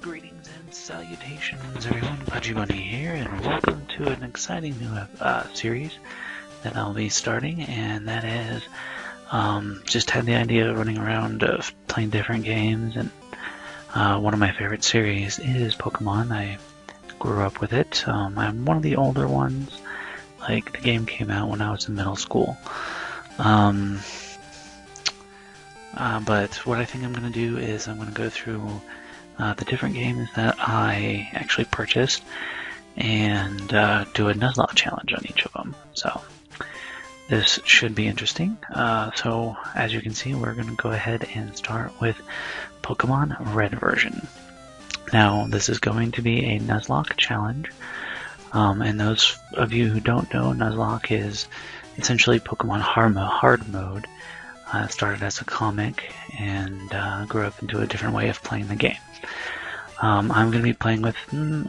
Greetings and salutations, everyone. Pudgy Bunny here, and welcome to an exciting new series that I'll be starting. And that is, just had the idea of running around playing different games. And one of my favorite series is Pokemon. I grew up with it. I'm one of the older ones. Like, the game came out when I was in middle school. But what I think I'm going to do is I'm going to go through the different games that I actually purchased and do a Nuzlocke challenge on each of them. So this should be interesting. So as you can see, we're going to go ahead and start with Pokemon Red version. Now this is going to be a Nuzlocke challenge. And those of you who don't know, Nuzlocke is essentially Pokemon hard mode. Started as a comic and grew up into a different way of playing the game. I'm going to be playing with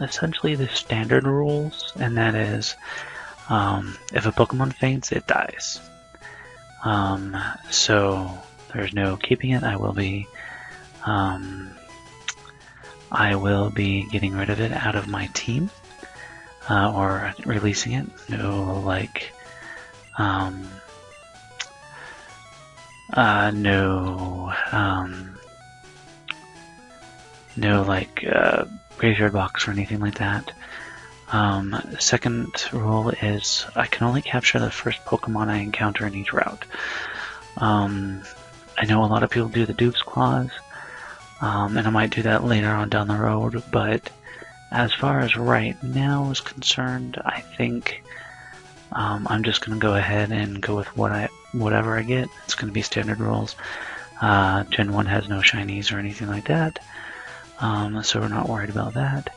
essentially the standard rules, and that is if a Pokemon faints, it dies. So there's no keeping it. I will be getting rid of it out of my team or releasing it. No graveyard box or anything like that. Second rule is I can only capture the first Pokemon I encounter in each route. I know a lot of people do the Dupe's Claws, and I might do that later on down the road, but as far as right now is concerned, I think I'm just going to go ahead and go with whatever I get. It's going to be standard rules. Gen 1 has no shinies or anything like that, so we're not worried about that.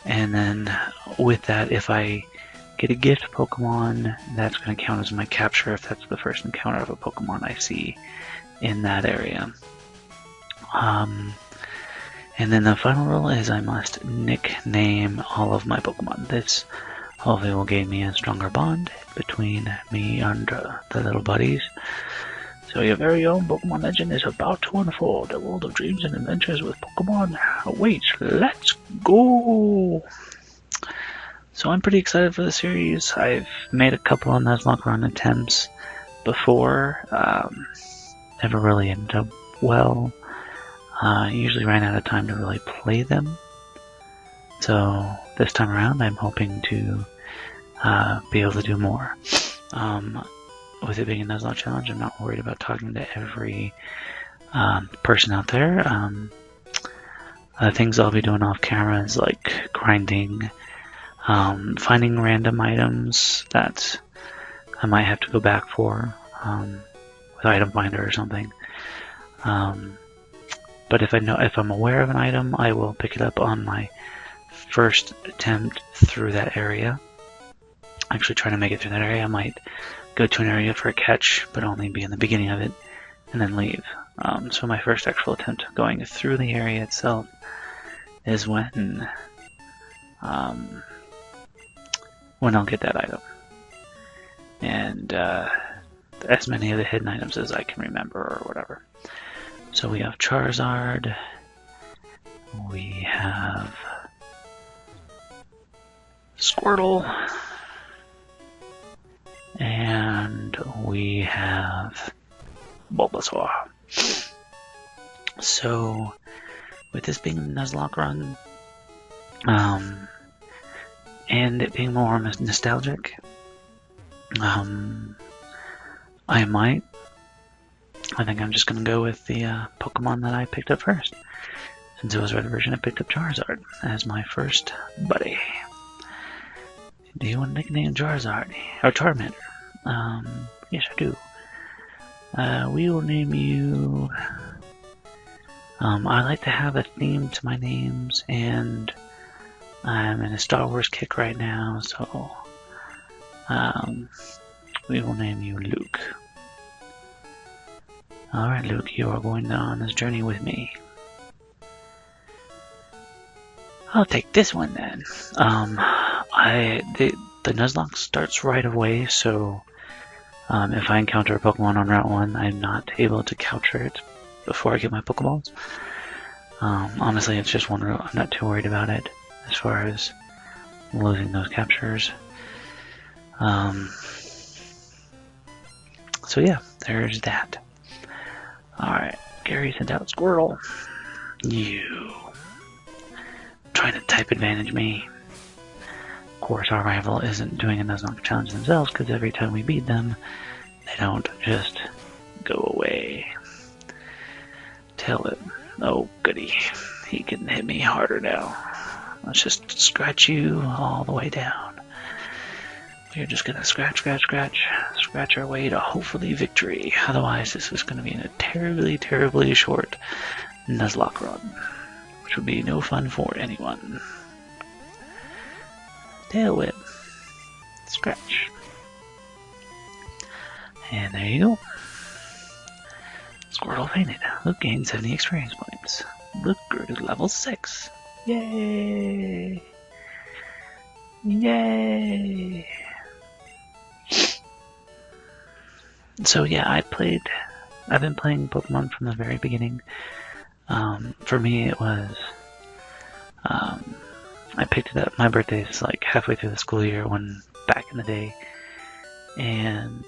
And then with that, if I get a gift Pokemon, that's going to count as my capture if that's the first encounter of a Pokemon I see in that area. And then the final rule is I must nickname all of my Pokemon. This hopefully will gain me a stronger bond between me and the little buddies. So your very own Pokemon legend is about to unfold. A world of dreams and adventures with Pokemon awaits. Let's go! So I'm pretty excited for the series. I've made a couple of Nuzlocke run attempts before. Never really ended up well. Usually ran out of time to really play them. So this time around I'm hoping to be able to do more. With it being a Nuzlocke challenge, I'm not worried about talking to every person out there. Things I'll be doing off camera is like grinding, finding random items that I might have to go back for with Item Finder or something. But if I'm aware of an item, I will pick it up on my first attempt through that area. Actually trying to make it through that area. I might go to an area for a catch, but only be in the beginning of it, and then leave. So my first actual attempt going through the area itself is when I'll get that item. And as many of the hidden items as I can remember, or whatever. So we have Charizard, we have Squirtle, and we have Bulbasaur. So, with this being a Nuzlocke run, and it being more nostalgic, I think I'm just going to go with the Pokemon that I picked up first. Since it was Red version, I picked up Charizard as my first buddy. Do you want to nickname Charizard? Or Charmander? Yes, I do. We will name you... I like to have a theme to my names, and I'm in a Star Wars kick right now, so... we will name you Luke. Alright, Luke, you are going on this journey with me. I'll take this one then. The Nuzlocke starts right away, so if I encounter a Pokemon on Route 1, I'm not able to capture it before I get my Pokeballs. Honestly, it's just one route. I'm not too worried about it as far as losing those captures. So yeah, there's that. Alright, Gary sent out Squirtle. You trying to type advantage me. Of course, our rival isn't doing a Nuzlocke challenge themselves because every time we beat them, they don't just go away. Tell it. Oh, goody. He can hit me harder now. Let's just scratch you all the way down. We're just gonna scratch our way to hopefully victory. Otherwise, this is gonna be a terribly, terribly short Nuzlocke run, which would be no fun for anyone. Tail whip. Scratch. And there you go. Squirtle fainted. Luke gained 70 experience points. Luke grew to level 6. Yay! Yay! So yeah, I've been playing Pokemon from the very beginning. For me it was, I picked it up, my birthday is like halfway through the school year back in the day, and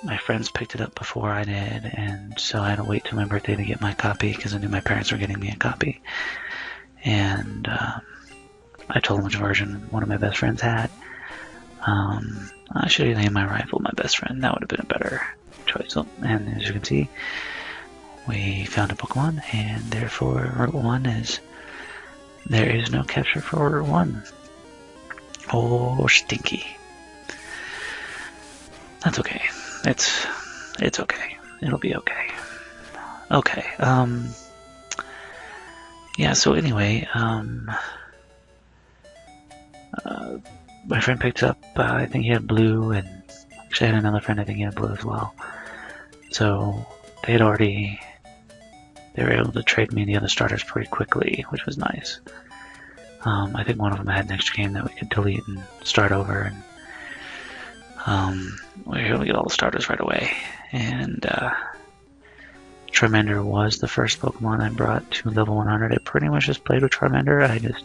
my friends picked it up before I did, and so I had to wait till my birthday to get my copy because I knew my parents were getting me a copy. And I told them which version one of my best friends had. I should have named my rival my best friend. That would have been a better choice. And as you can see, we found a Pokemon, and therefore Route 1 is... There is no capture for Route 1. Oh, stinky. That's okay. It's okay. It'll be okay. Okay, yeah, so anyway, my friend picked up, I think he had blue, and actually I had another friend, I think he had blue as well. So they were able to trade me the other starters pretty quickly, which was nice. I think one of them had an extra game that we could delete and start over, and we were able to get all the starters right away. And Charmander was the first Pokemon I brought to level 100. I pretty much just played with Charmander. I just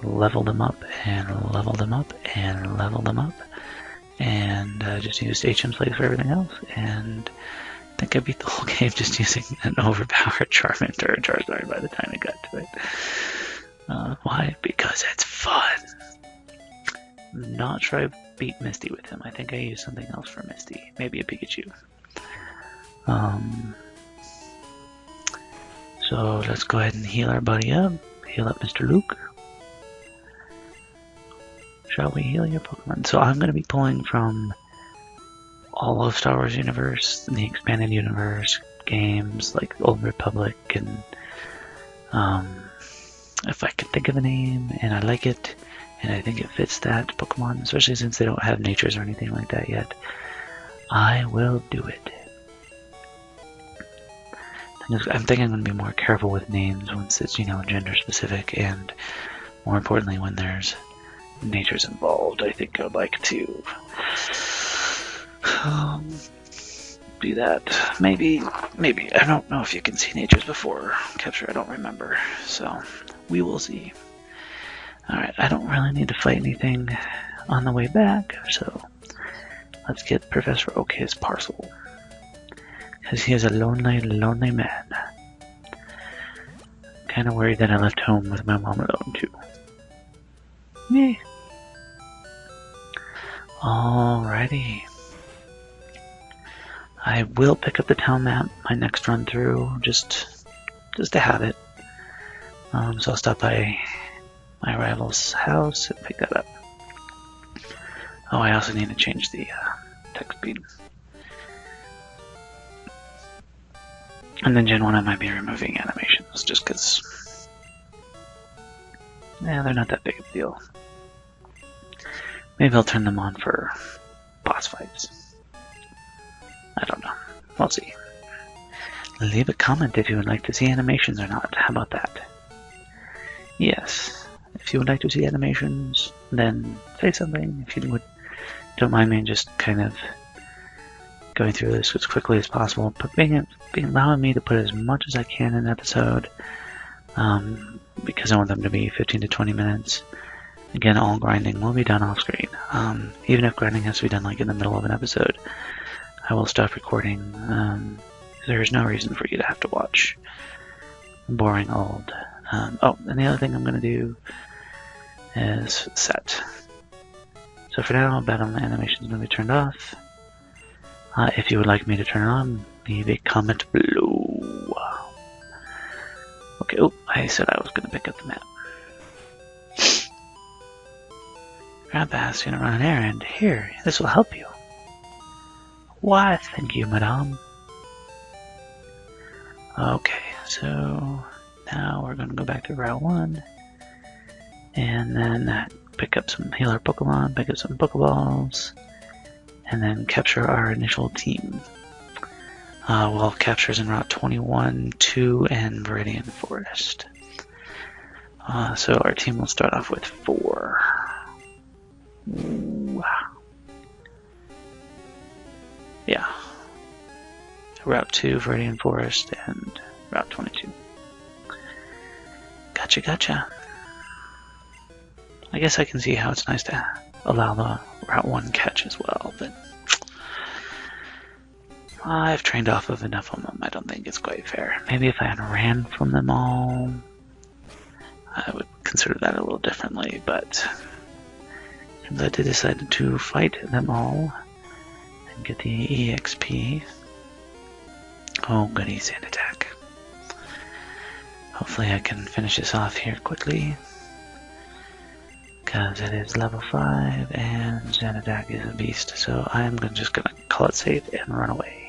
leveled him up and leveled him up and leveled him up, and just used HM Slates for everything else. And I think I beat the whole game just using an overpowered Charmander or Charizard by the time I got to it. Why? Because it's fun. I'm not sure I beat Misty with him. I think I used something else for Misty. Maybe a Pikachu. So let's go ahead and heal our buddy up. Heal up Mr. Luke. Shall we heal your Pokemon? So I'm going to be pulling from all of Star Wars universe, the expanded universe, games like Old Republic, and if I can think of a name and I like it and I think it fits that Pokemon, especially since they don't have natures or anything like that yet, I will do it. I'm thinking I'm going to be more careful with names once it's, gender specific, and more importantly when there's natures involved. I think I'd like to do that. Maybe, I don't know if you can see natures before capture, I don't remember, so we will see. Alright, I don't really need to fight anything on the way back, so let's get Professor Oak his parcel, because he is a lonely, lonely man. Kinda worried that I left home with my mom alone too. Me. Alrighty. I will pick up the town map my next run through, just to have it. So I'll stop by my rival's house and pick that up. Oh, I also need to change the text speed. And then Gen 1 I might be removing animations, just because they're not that big of a deal. Maybe I'll turn them on for boss fights. I don't know. We'll see. Leave a comment if you would like to see animations or not. How about that? Yes. If you would like to see animations, then say something. If you don't mind me just kind of going through this as quickly as possible, but allowing me to put as much as I can in an episode, because I want them to be 15 to 20 minutes. Again, all grinding will be done off screen. Even if grinding has to be done like in the middle of an episode, I will stop recording. There's no reason for you to have to watch boring old. Oh, and the other thing I'm going to do is set. So for now, battle animation is going to be turned off. If you would like me to turn it on, leave a comment below. Okay, oh, I said I was going to pick up the map. Grandpa's going to run an errand. Here, this will help you. Why, thank you, madame. Okay, so now we're going to go back to Route 1. And then pick up some healer Pokemon, pick up some Pokeballs, and then capture our initial team. We'll have captures in Route 21, 2, and Viridian Forest. So our team will start off with 4. Yeah. Route 2, Viridian Forest, and Route 22. Gotcha. I guess I can see how it's nice to allow the Route 1 catch as well, but I've trained off of enough of them. I don't think it's quite fair. Maybe if I had ran from them all, I would consider that a little differently, but since I did decide to fight them all and get the EXP, oh goody, sand attack. Hopefully I can finish this off here quickly, because it is level 5 and Xanadak is a beast, so I'm just gonna call it safe and run away.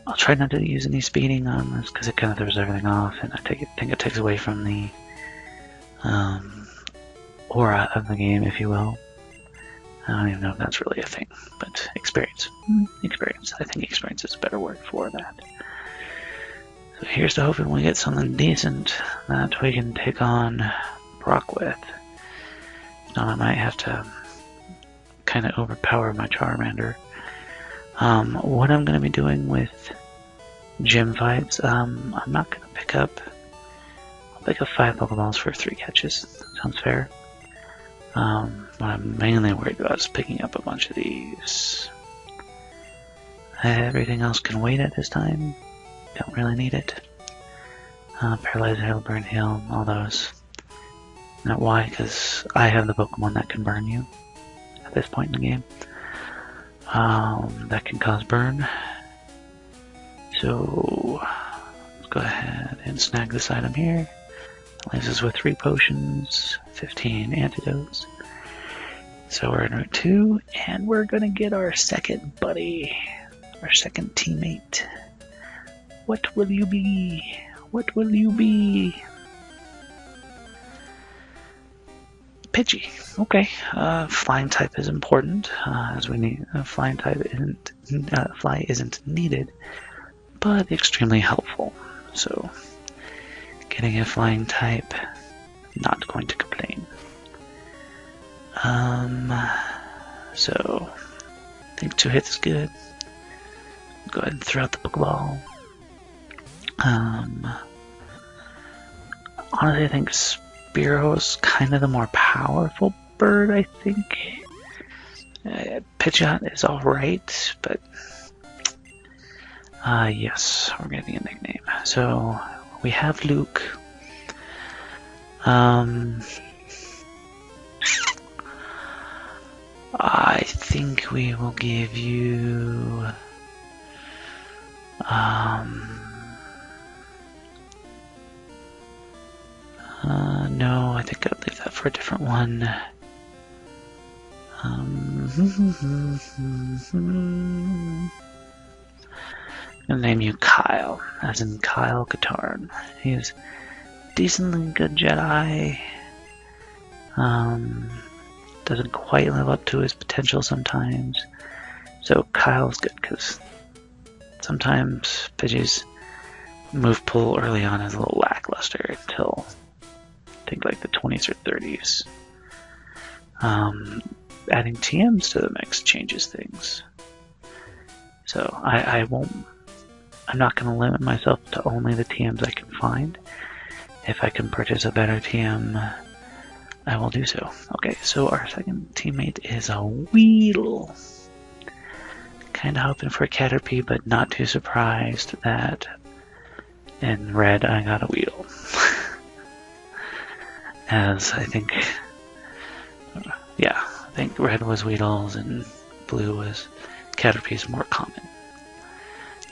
I'll try not to use any speeding on this because it kind of throws everything off, and I think it takes away from the aura of the game, if you will. I don't even know if that's really a thing, but experience. Experience. I think experience is a better word for that. So here's to hoping we get something decent that we can take on Brock with. If not, I might have to kind of overpower my Charmander. What I'm going to be doing with gym fights, I'm not going to pick up... I'll pick up 5 Pokeballs for 3 catches. That sounds fair. What I'm mainly worried about is picking up a bunch of these. Everything else can wait at this time. Don't really need it. Paralyze, Hail, Burn, Heal, all those. Not why, because I have the Pokemon that can burn you at this point in the game. That can cause burn. So let's go ahead and snag this item here. That leaves us with 3 potions, 15 antidotes. So we're in Route 2, and we're gonna get our second buddy, our second teammate. What will you be? What will you be? Pidgey. Okay. Flying type is important, as we need. Flying type isn't fly isn't needed, but extremely helpful. So, getting a flying type, not going to complain. So I think 2 hits is good. Go ahead and throw out the Pokeball. Honestly, I think Spearow's kind of the more powerful bird, I think. Pidgeot is alright, but yes, we're getting a nickname. So we have Luke. I think we will give you no, I think I'll leave that for a different one. I'm gonna name you Kyle, as in Kyle Katarn. He's decently good Jedi. Doesn't quite live up to his potential sometimes. So Kyle's good because sometimes Pidgey's move pool early on is a little lackluster until I think like the 20s or 30s. Adding TMs to the mix changes things. So I won't I'm not going to limit myself to only the TMs I can find. If I can purchase a better TM, I will do so. Okay, so our second teammate is a Weedle. Kind of hoping for a Caterpie, but not too surprised that in red I got a Weedle. As I think, yeah, I think red was Weedles and blue was Caterpies, more common.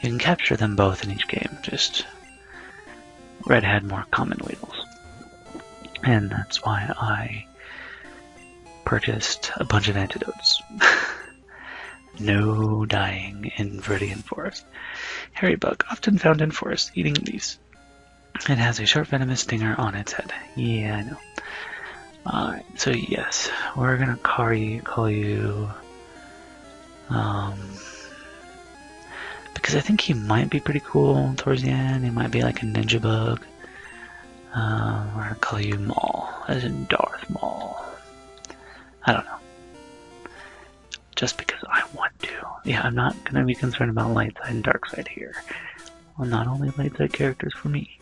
You can capture them both in each game, just red had more common Weedles. And that's why I purchased a bunch of antidotes. No dying in Viridian Forest. Hairy bug, often found in forests, eating these. It has a sharp venomous stinger on its head. Yeah, I know. Alright, so yes, we're gonna call you because I think he might be pretty cool towards the end. He might be like a ninja bug. We're gonna call you Maul, as in Darth Maul. I don't know. Just because I want to. Yeah, I'm not gonna be concerned about light side and dark side here. Well, not only light side characters for me.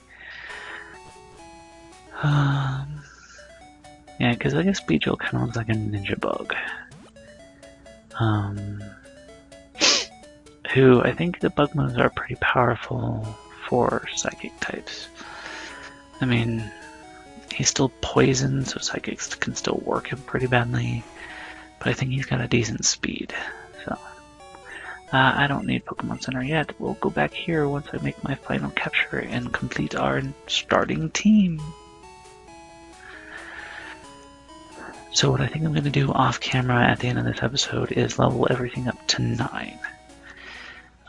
Yeah, because I guess Beetle kind of looks like a ninja bug. Who I think the bug moves are pretty powerful for psychic types. I mean, he's still poison, so psychics can still work him pretty badly. But I think he's got a decent speed, so I don't need Pokemon Center yet. We'll go back here once I make my final capture and complete our starting team. So what I think I'm going to do off camera at the end of this episode is level everything up to 9.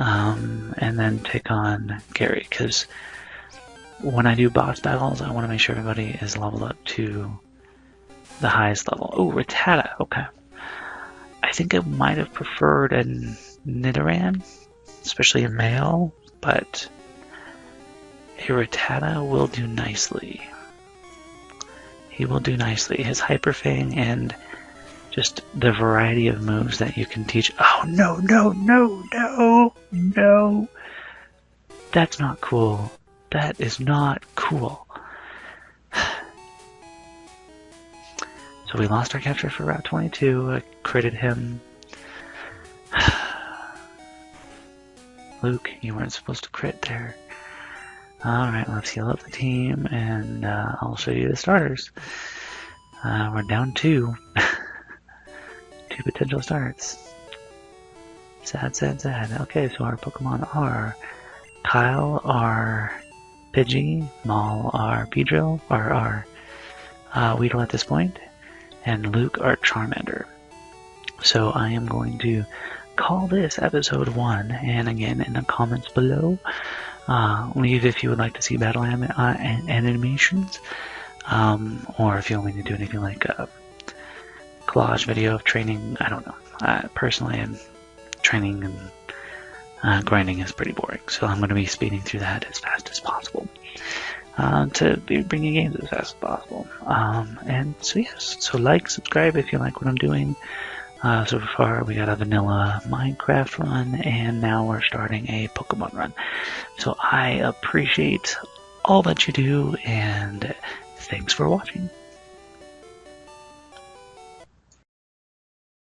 And then take on Gary, because when I do boss battles, I want to make sure everybody is leveled up to the highest level. Oh, Rattata, okay. I think I might have preferred a Nidoran, especially a male, but a Rattata will do nicely. He will do nicely. His Hyper Fang and just the variety of moves that you can teach. Oh, no, no, no, no, no. That's not cool. That is not cool. So we lost our capture for Route 22. I critted him. Luke, you weren't supposed to crit there. Alright, let's heal up the team, and I'll show you the starters. We're down 2. 2 potential starts. Sad, sad, sad. Okay, so our Pokemon are Kyle, our Pidgey, Maul, our Beedrill, or our Weedle at this point, and Luke, our Charmander. So I am going to call this episode 1, and again in the comments below, leave if you would like to see battle animations, or if you want me to do anything like a collage video of training. I don't know. Personally, training and grinding is pretty boring, so I'm going to be speeding through that as fast as possible. To be bringing games as fast as possible. And so yes, so like, subscribe if you like what I'm doing. So far we got a vanilla Minecraft run, and now we're starting a Pokemon run. So I appreciate all that you do, and thanks for watching.